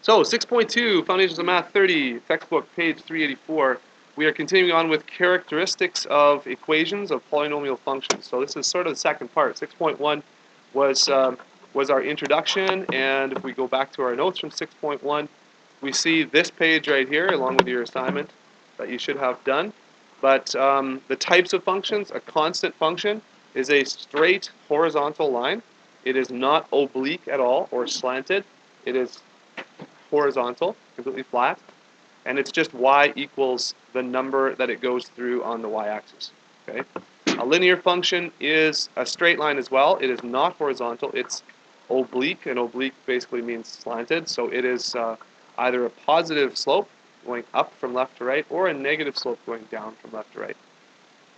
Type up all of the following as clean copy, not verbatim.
So 6.2, Foundations of Math 30, textbook, page 384. We are continuing on with characteristics of equations of polynomial functions. So this is sort of the second part. 6.1 was our introduction, and if we go back to our notes from 6.1, we see this page right here along with your assignment that you should have done. But the types of functions, a constant function is a straight horizontal line. It is not oblique at all or slanted. It is horizontal, completely flat, and it's just y equals the number that it goes through on the y-axis. Okay. A linear function is a straight line as well. It is not horizontal. It's oblique, and oblique basically means slanted. So it is either a positive slope going up from left to right, or a negative slope going down from left to right.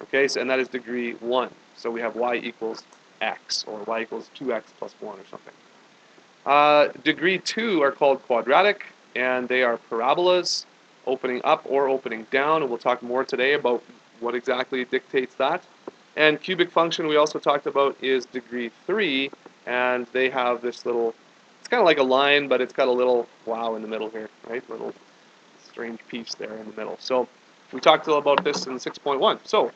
Okay, so and that is degree 1. So we have y equals x, or y equals 2x plus 1 or something. Degree 2 are called quadratic, and they are parabolas, opening up or opening down, and we'll talk more today about what exactly dictates that. And cubic function we also talked about is degree 3, and they have this little, it's kind of like a line, but it's got a little wow in the middle here, right? Little strange piece there in the middle. So we talked a little about this in 6.1. So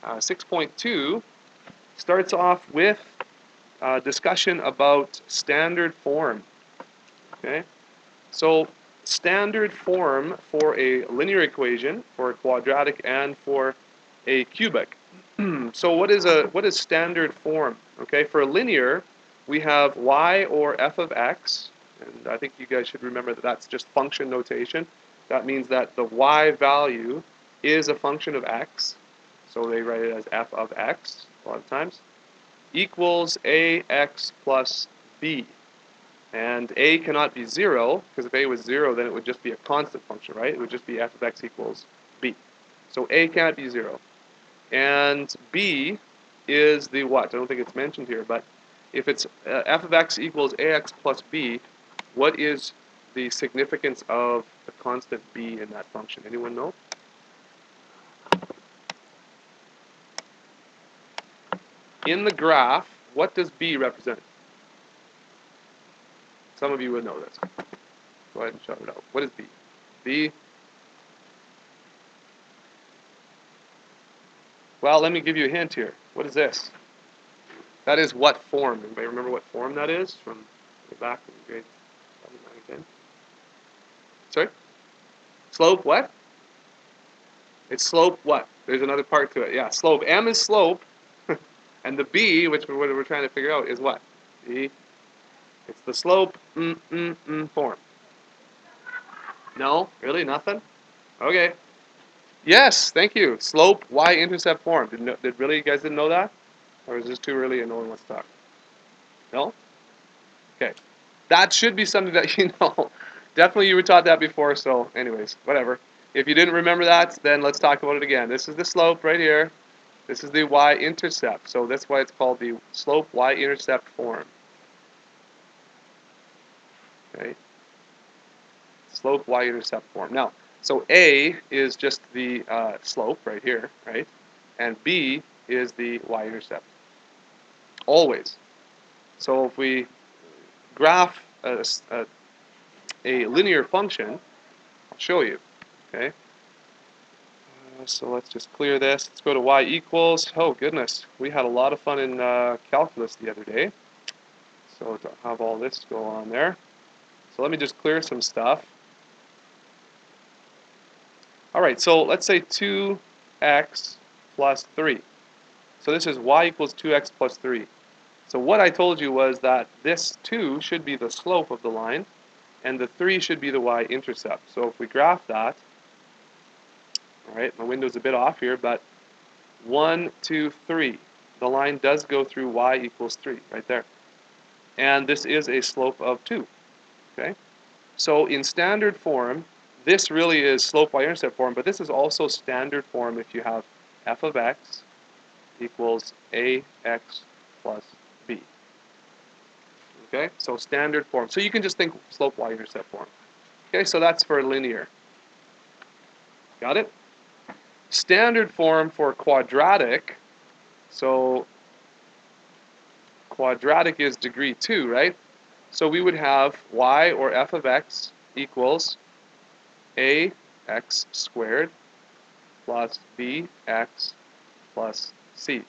6.2 starts off with discussion about standard form. Okay, so standard form for a linear equation, for a quadratic, and for a cubic. So what is standard form? Okay, for a linear, we have y or f of x, and I think you guys should remember that that's just function notation. That means that the y value is a function of x, so they write it as f of x a lot of times, equals ax plus b. And a cannot be 0, because if a was 0, then it would just be a constant function, right? It would just be f of x equals b. So a can't be 0. And b is the what? I don't think it's mentioned here, but if it's f of x equals ax plus b, what is the significance of the constant b in that function? Anyone know? In the graph, what does b represent? Some of you would know this. Go ahead and shout it out. What is b? b. Well, let me give you a hint here. What is this? That is what form? Anybody remember what form that is from way back in grade 7, 9, 10? Sorry? Slope what? It's slope what? There's another part to it. Yeah, slope. M is slope. And the b, which we're trying to figure out, is what? B. It's the slope form. No? Really? Nothing? Okay. Yes, thank you. Slope y-intercept form. Did really you guys didn't know that? Or is this too early and no one wants to talk? No? Okay. That should be something that you know. Definitely you were taught that before, so anyways, whatever. If you didn't remember that, then let's talk about it again. This is the slope right here. This is the y-intercept. So that's why it's called the slope y-intercept form. Okay. Slope y-intercept form. Now, so A is just the slope right here, right? And B is the y-intercept. Always. So if we graph a linear function, I'll show you. Okay. So let's just clear this. Let's go to y equals. Oh goodness, we had a lot of fun in calculus the other day. So to have all this go on there. So let me just clear some stuff. All right, so let's say 2x plus 3. So this is y equals 2x plus 3. So what I told you was that this 2 should be the slope of the line, and the 3 should be the y-intercept. So if we graph that, all right, my window's a bit off here, but 1, 2, 3. The line does go through y equals 3, right there. And this is a slope of 2, okay? So in standard form, this really is slope y-intercept form, but this is also standard form if you have f of x equals ax plus b. Okay, so standard form. So you can just think slope y-intercept form. Okay, so that's for linear. Got it? Standard form for quadratic. So quadratic is degree 2, right? So we would have y or f of x equals ax squared plus bx plus c.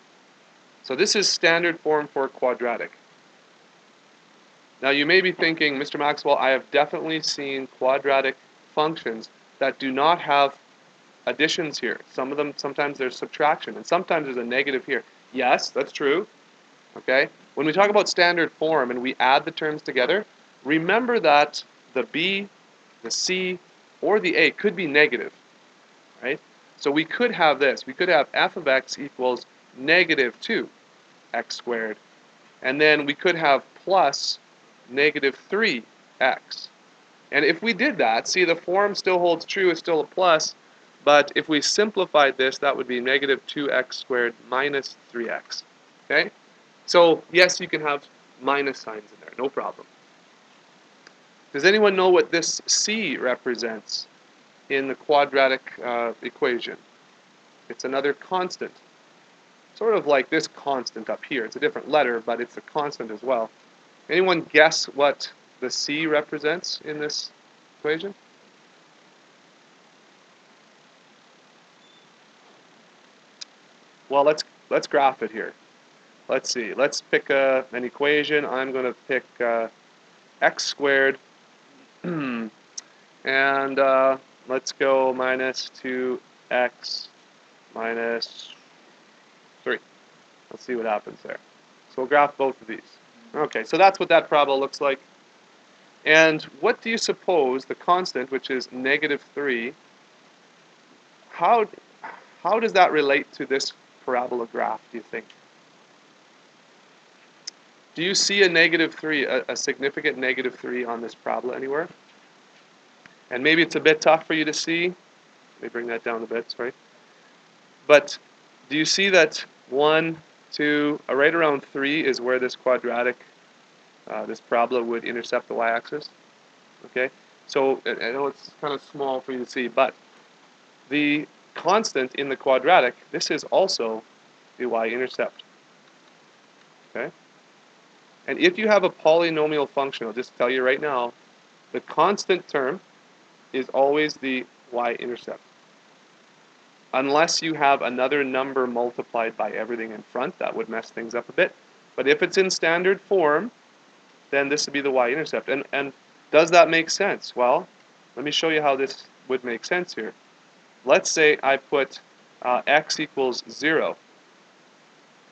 So this is standard form for quadratic. Now you may be thinking, Mr. Maxwell, I have definitely seen quadratic functions that do not have additions here. Some of them, sometimes there's subtraction, and sometimes there's a negative here. Yes, that's true. Okay? When we talk about standard form and we add the terms together, remember that the b, the c, or the a could be negative, right? So we could have this. We could have f of x equals negative 2x squared. And then we could have plus negative 3x. And if we did that, see, the form still holds true, it's still a plus, but if we simplified this, that would be negative 2x squared minus 3x. Okay? So, yes, you can have minus signs in there, no problem. Does anyone know what this c represents in the quadratic equation? It's another constant. Sort of like this constant up here. It's a different letter, but it's a constant as well. Anyone guess what the c represents in this equation? Well, let's graph it here. Let's see. Let's pick an equation. I'm going to pick x squared, and let's go minus 2x minus 3. Let's see what happens there. So we'll graph both of these. Okay, so that's what that parabola looks like. And what do you suppose the constant, which is negative 3, how does that relate to this parabola graph, do you think? Do you see a negative 3, a significant negative 3 on this parabola anywhere? And maybe it's a bit tough for you to see. Let me bring that down a bit, sorry. But do you see that 1, 2, right around 3 is where this quadratic, this parabola would intercept the y-axis? Okay? So I know it's kind of small for you to see, but the constant in the quadratic, this is also the y-intercept. Okay? And if you have a polynomial function, I'll just tell you right now, the constant term is always the y-intercept. Unless you have another number multiplied by everything in front, that would mess things up a bit. But if it's in standard form, then this would be the y-intercept. And does that make sense? Well, let me show you how this would make sense here. Let's say I put x equals 0.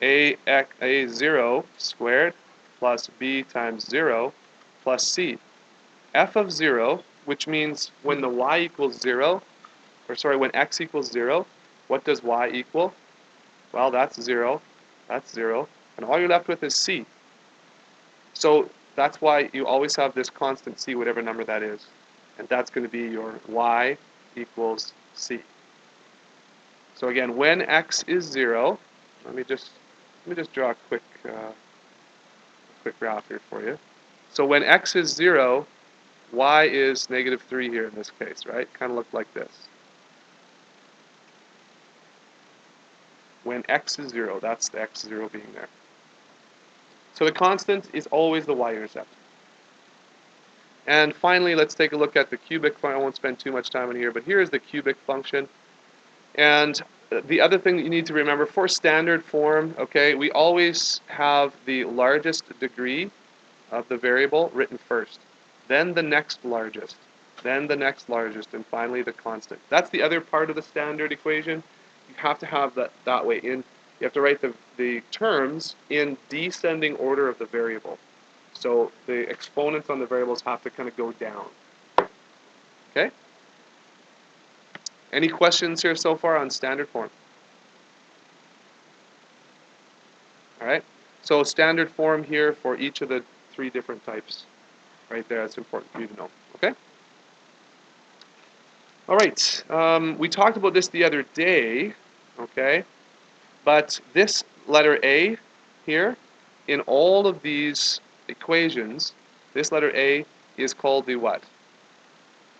A0 squared plus b times 0 plus c. F of 0, which means when the y equals 0, or sorry, when x equals 0, what does y equal? Well, that's 0, and all you're left with is c. So that's why you always have this constant c, whatever number that is. And that's going to be your y equals c. So again, when x is 0, let me just draw a quick graph here for you. So when x is 0, y is negative 3 here in this case, right? Kind of look like this. When x is 0, that's the x0 being there. So the constant is always the y-intercept. And finally, let's take a look at the cubic function. I won't spend too much time on here, but here is the cubic function. And the other thing that you need to remember, for standard form, okay, we always have the largest degree of the variable written first, then the next largest, then the next largest, and finally the constant. That's the other part of the standard equation. You have to have that way. You have to write the terms in descending order of the variable. So the exponents on the variables have to kind of go down. Okay? Any questions here so far on standard form? All right? So standard form here for each of the 3 different types. Right there, that's important for you to know. Okay? All right. We talked about this the other day, okay? But this letter A here, in all of these equations, this letter A is called the what?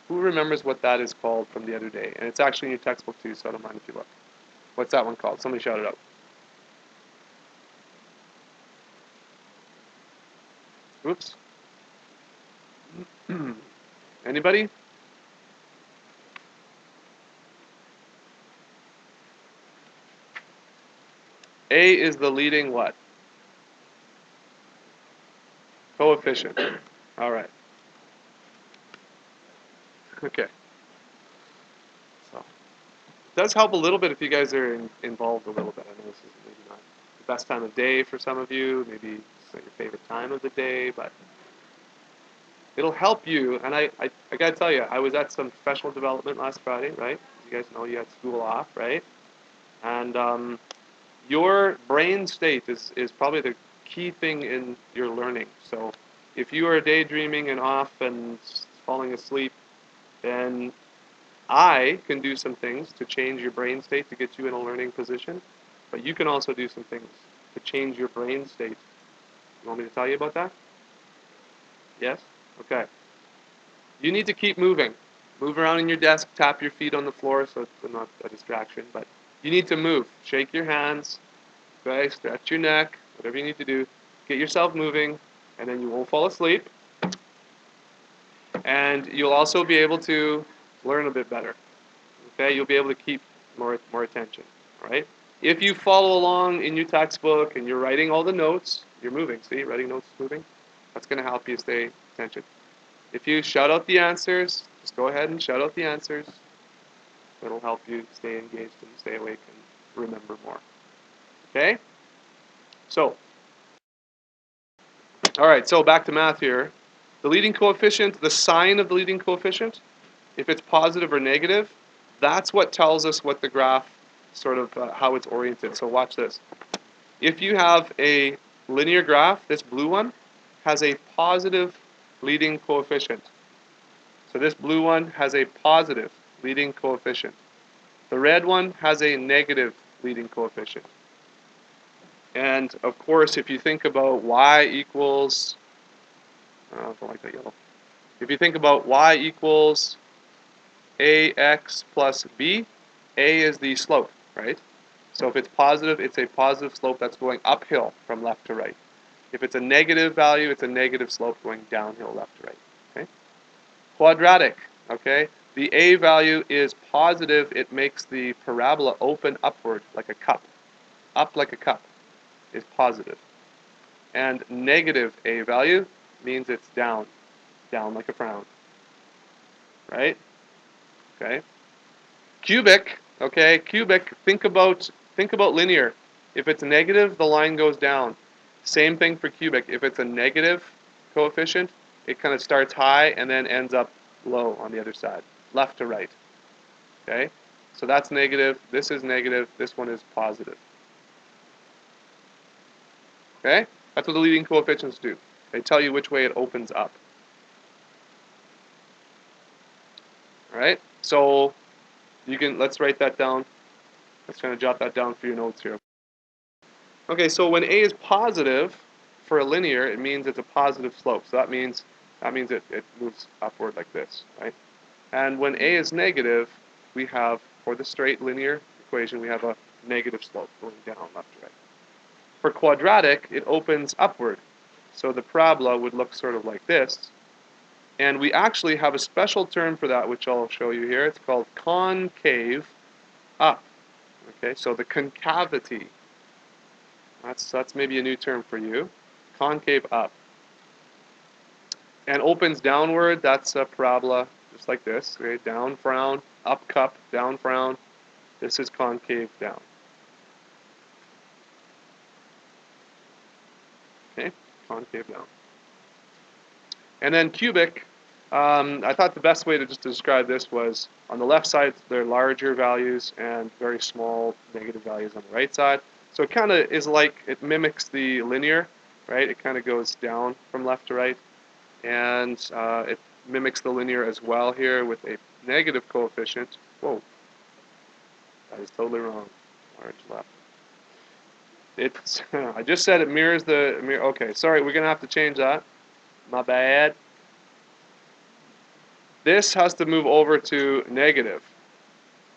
Who remembers what that is called from the other day? And it's actually in your textbook too, so I don't mind if you look. What's that one called? Somebody shout it out. Oops. Anybody? A is the leading what? Coefficient. All right. Okay. So it does help a little bit if you guys are involved a little bit. I know this is maybe not the best time of day for some of you. Maybe it's not your favorite time of the day, but it'll help you. And I got to tell you, I was at some professional development last Friday, right? You guys know you had school off, right? And your brain state is probably the key thing in your learning. So if you are daydreaming and off and falling asleep, then I can do some things to change your brain state to get you in a learning position, but you can also do some things to change your brain state. You want me to tell you about that? Yes? Okay. You need to keep moving. Move around in your desk, tap your feet on the floor so it's not a distraction, but you need to move. Shake your hands, okay? Stretch your neck, whatever you need to do. Get yourself moving, and then you won't fall asleep. And you'll also be able to learn a bit better. Okay, you'll be able to keep more attention. All right. If you follow along in your textbook and you're writing all the notes, you're moving. See, writing notes is moving. That's going to help you stay attention. If you shout out the answers, just go ahead and shout out the answers. It'll help you stay engaged and stay awake and remember more. Okay. So, all right. So back to math here. The leading coefficient, the sign of the leading coefficient, if it's positive or negative, that's what tells us what the graph sort of how it's oriented. So watch this. If you have a linear graph, this blue one has a positive leading coefficient. So this blue one has a positive leading coefficient. The red one has a negative leading coefficient. And of course, if you think about y equals, I don't like that yellow. If you think about y equals ax plus b, a is the slope, right? So if it's positive, it's a positive slope that's going uphill from left to right. If it's a negative value, it's a negative slope going downhill left to right. Okay? Quadratic, okay? The a value is positive. It makes the parabola open upward like a cup. Up like a cup is positive. And negative a value means it's down. Down like a frown. Right? Okay? Cubic, okay? Cubic, think about linear. If it's negative, the line goes down. Same thing for cubic. If it's a negative coefficient, it kind of starts high and then ends up low on the other side, left to right. Okay? So that's negative, this is negative, this one is positive. Okay? That's what the leading coefficients do. They tell you which way it opens up. Alright? So let's write that down. Let's kind of jot that down for your notes here. Okay, so when a is positive for a linear, it means it's a positive slope. So that means it moves upward like this, right? And when a is negative, we have, for the straight linear equation, we have a negative slope going down left to right. For quadratic, it opens upward. So the parabola would look sort of like this. And we actually have a special term for that, which I'll show you here. It's called concave up. Okay, so the concavity. That's maybe a new term for you. Concave up. And opens downward, that's a parabola, just like this. Okay? Down, frown, up, cup, down, frown. This is concave down. Okay, concave down. And then cubic, I thought the best way to just describe this was on the left side, they're larger values and very small negative values on the right side. So it kind of is like, it mimics the linear, right? It kind of goes down from left to right. And it mimics the linear as well here with a negative coefficient. Whoa, that is totally wrong. Large left. It's, I just said it mirrors the mirror. Okay, sorry, we're going to have to change that. My bad. This has to move over to negative.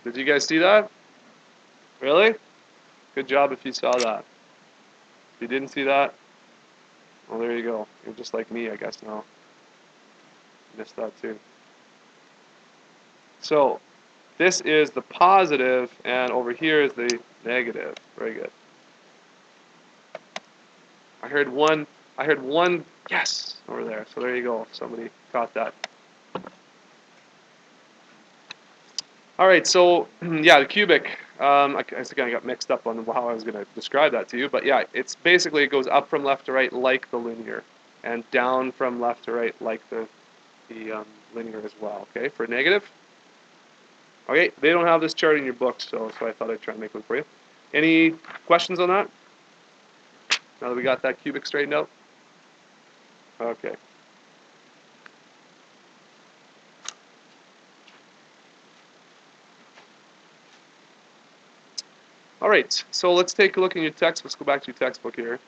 Did you guys see that? Really? Good job if you saw that. If you didn't see that, well, there you go. You're just like me, I guess, now. Missed that too. So this is the positive, and over here is the negative. Very good. I heard one yes over there. So there you go. Somebody caught that. All right, so yeah, the cubic. I kind of got mixed up on how I was going to describe that to you, but yeah, it's basically it goes up from left to right like the linear, and down from left to right like the linear as well. Okay, for negative. Okay, they don't have this chart in your book, so I thought I'd try and make one for you. Any questions on that? Now that we got that cubic straightened out? Okay. All right, so let's take a look in your text. Let's go back to your textbook here.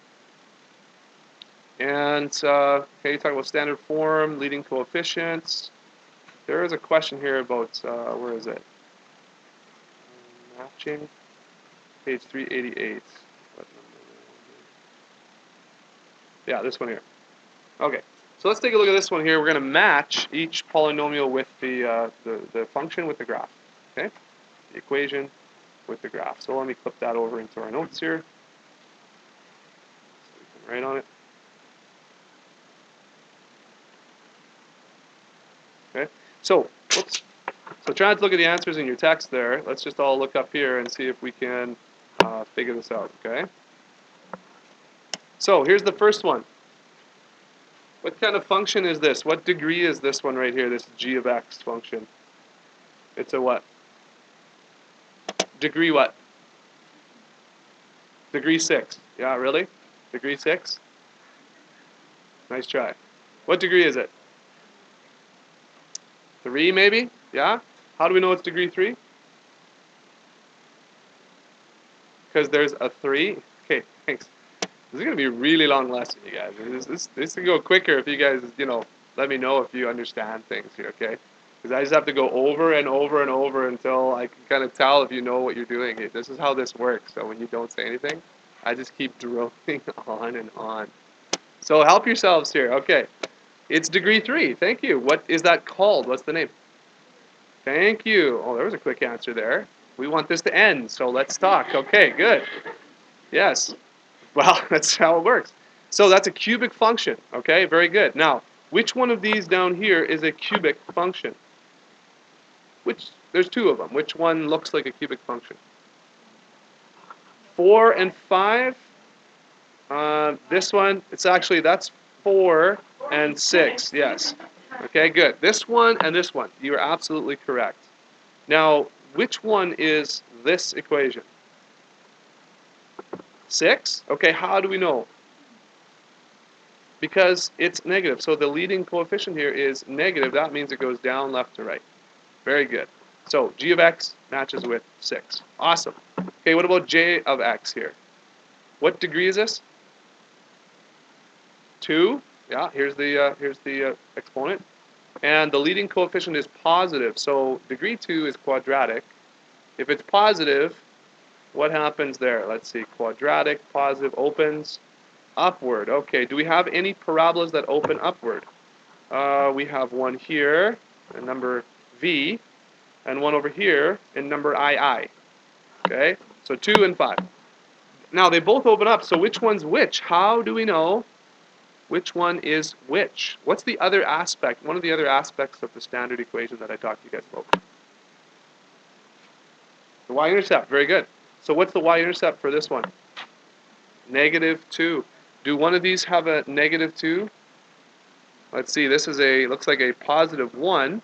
And, okay, you talk about standard form, leading coefficients. There is a question here about, where is it? Matching, page 388. Yeah, this one here. Okay, so let's take a look at this one here. We're going to match each polynomial with the function with the graph. Okay, the equation with the graph. So let me clip that over into our notes here. So we can write on it. Okay, so whoops. So try not to look at the answers in your text there. Let's just all look up here and see if we can figure this out. Okay. So here's the first one. What kind of function is this? What degree is this one right here, this g of x function? It's a what? Degree what? Degree 6. Yeah, really? Degree 6? Nice try. What degree is it? 3 maybe? Yeah? How do we know it's degree 3? Because there's a 3? Okay, thanks. This is going to be a really long lesson, you guys. This can go quicker if you guys, let me know if you understand things here, okay? Because I just have to go over and over and over until I can kind of tell if you know what you're doing. This is how this works. So when you don't say anything, I just keep droning on and on. So help yourselves here. Okay. It's degree 3. Thank you. What is that called? What's the name? Thank you. Oh, there was a quick answer there. We want this to end, so let's talk. Okay, good. Yes. Well, that's how it works. So that's a cubic function. Okay, very good. Now, which one of these down here is a cubic function? There's 2 of them. Which one looks like a cubic function? 4 and 5. This one, that's 4 and 6. Yes. Okay, good. This one and this one. You are absolutely correct. Now, which one is this equation? 6? Okay, how do we know? Because it's negative. So the leading coefficient here is negative. That means it goes down left to right. Very good. So g of x matches with 6. Awesome. Okay, what about j of x here? What degree is this? 2. Yeah, here's the exponent. And the leading coefficient is positive. So degree 2 is quadratic. If it's positive, what happens there? Let's see. Quadratic, positive, opens upward. Okay, do we have any parabolas that open upward? We have one here, in number v, and one over here in number ii. Okay, so 2 and 5. Now, they both open up, so which one's which? How do we know which one is which? What's the other aspect, one of the other aspects of the standard equation that I talked to you guys about? The y-intercept, very good. So what's the y-intercept for this one? -2. Do one of these have a -2? Let's see, this is looks like a +1.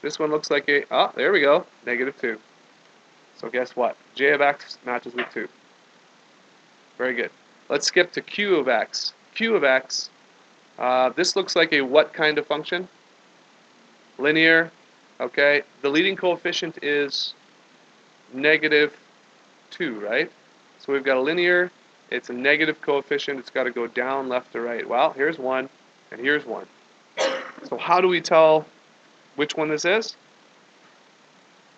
This one looks like there we go, -2. So guess what? J of x matches with 2. Very good. Let's skip to q of x. Q of x, this looks like a what kind of function? Linear. Okay. The leading coefficient is -2, right? So we've got a linear. It's a negative coefficient. It's got to go down left to right. Well, here's one, and here's one. So how do we tell which one this is?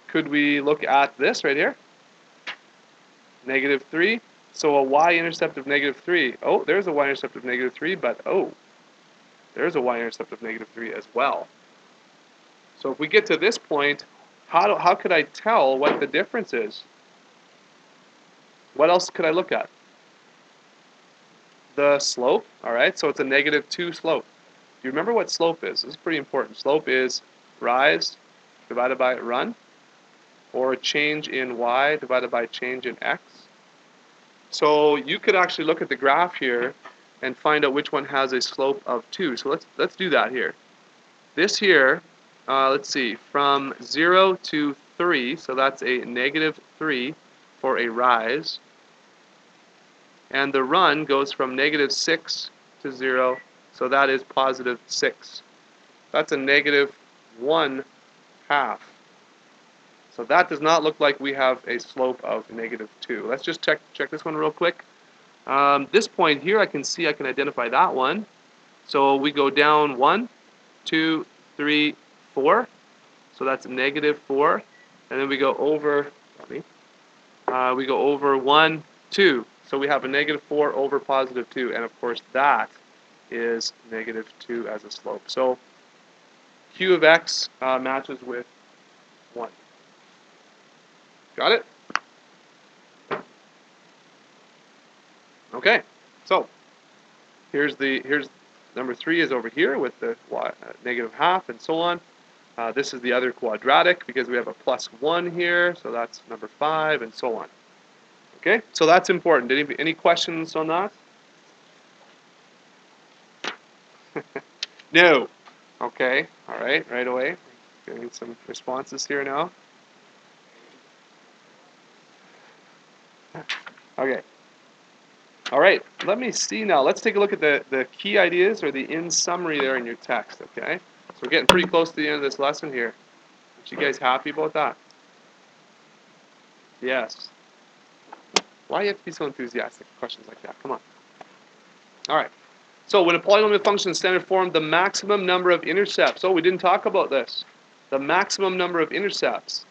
Could we look at this right here? -3. So a y-intercept of -3. Oh, there's a y-intercept of -3, but there's a y-intercept of -3 as well. So if we get to this point, how could I tell what the difference is? What else could I look at? The slope, all right, so it's a -2 slope. Do you remember what slope is? This is pretty important. Slope is rise divided by run, or change in y divided by change in x. So you could actually look at the graph here and find out which one has a slope of 2. So let's do that here. This here, let's see, from 0 to 3, so that's a -3 for a rise. And the run goes from -6 to 0, so that is +6. That's a -1/2. So that does not look like we have a slope of -2. Let's just check this one real quick. This point here, I can identify that one. So we go down 1, 2, 3, 4. So that's -4. And then we go over, we go over 1, 2. So we have a -4 over +2. And of course that is -2 as a slope. So Q of x matches with 1. Got it? Okay. So here's number 3 is over here with the -1/2 and so on. This is the other quadratic because we have a +1 here, so that's number 5 and so on. Okay, so that's important. Any questions on that? No. Okay, all right, right away. Getting some responses here now. Okay. All right, let me see now. Let's take a look at the key ideas or the in summary there in your text, okay? So we're getting pretty close to the end of this lesson here. Aren't you guys happy about that? Yes. Why do you have to be so enthusiastic for questions like that? Come on. All right. So when a polynomial function is standard form, the maximum number of intercepts. Oh, we didn't talk about this. The maximum number of intercepts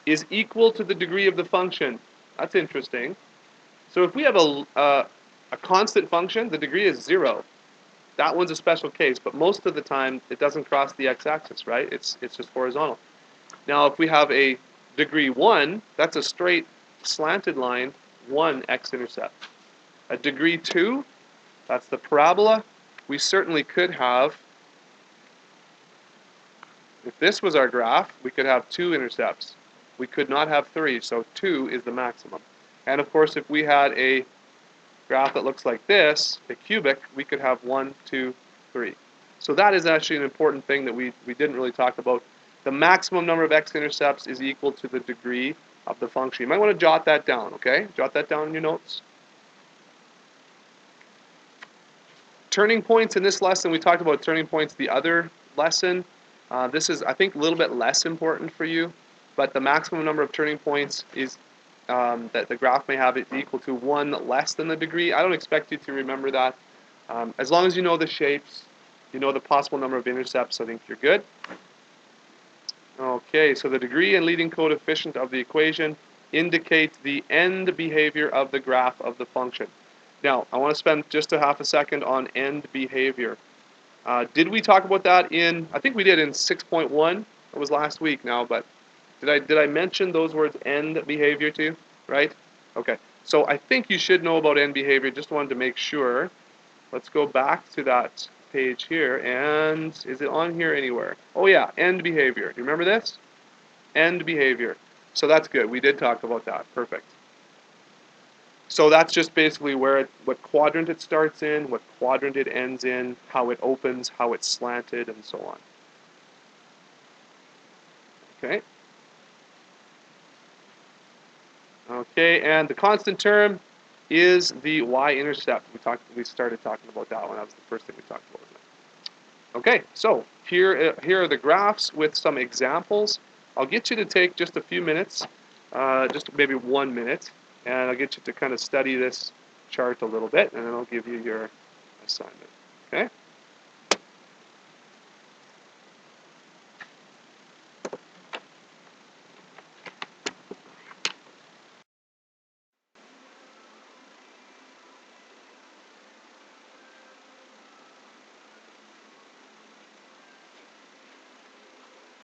is equal to the degree of the function. That's interesting. So if we have a constant function, the degree is 0. That one's a special case, but most of the time it doesn't cross the x-axis, right? It's just horizontal. Now if we have a degree 1, that's a straight slanted line, 1 x-intercept. A degree 2, that's the parabola. We certainly could have, if this was our graph, we could have 2 intercepts. We could not have 3, so 2 is the maximum. And of course, if we had a graph that looks like this, a cubic, we could have 1, 2, 3. So that is actually an important thing that we didn't really talk about. The maximum number of x-intercepts is equal to the degree of the function. You might want to jot that down, okay? Jot that down in your notes. Turning points in this lesson, we talked about turning points the other lesson. This is, I think, a little bit less important for you, but the maximum number of turning points is that the graph may have it equal to 1 less than the degree. I don't expect you to remember that. As long as you know the shapes, you know the possible number of intercepts, I think you're good. Okay, so the degree and leading coefficient of the equation indicate the end behavior of the graph of the function. Now, I want to spend just a half a second on end behavior. Did we talk about that in, I think we did in 6.1. It was last week now, but did I mention those words end behavior to you, right? Okay, so I think you should know about end behavior. Just wanted to make sure. Let's go back to that page here, and is it on here anywhere? Oh yeah, end behavior. Do you remember this? End behavior. So that's good. We did talk about that. Perfect. So that's just basically where what quadrant it starts in, what quadrant it ends in, how it opens, how it's slanted, and so on. Okay. Okay, and the constant term is the y-intercept. We started talking about that one. That was the first thing we talked about. Okay, so here are the graphs with some examples. I'll get you to take just a few minutes, just maybe 1 minute, and I'll get you to kind of study this chart a little bit, and then I'll give you your assignment. Okay?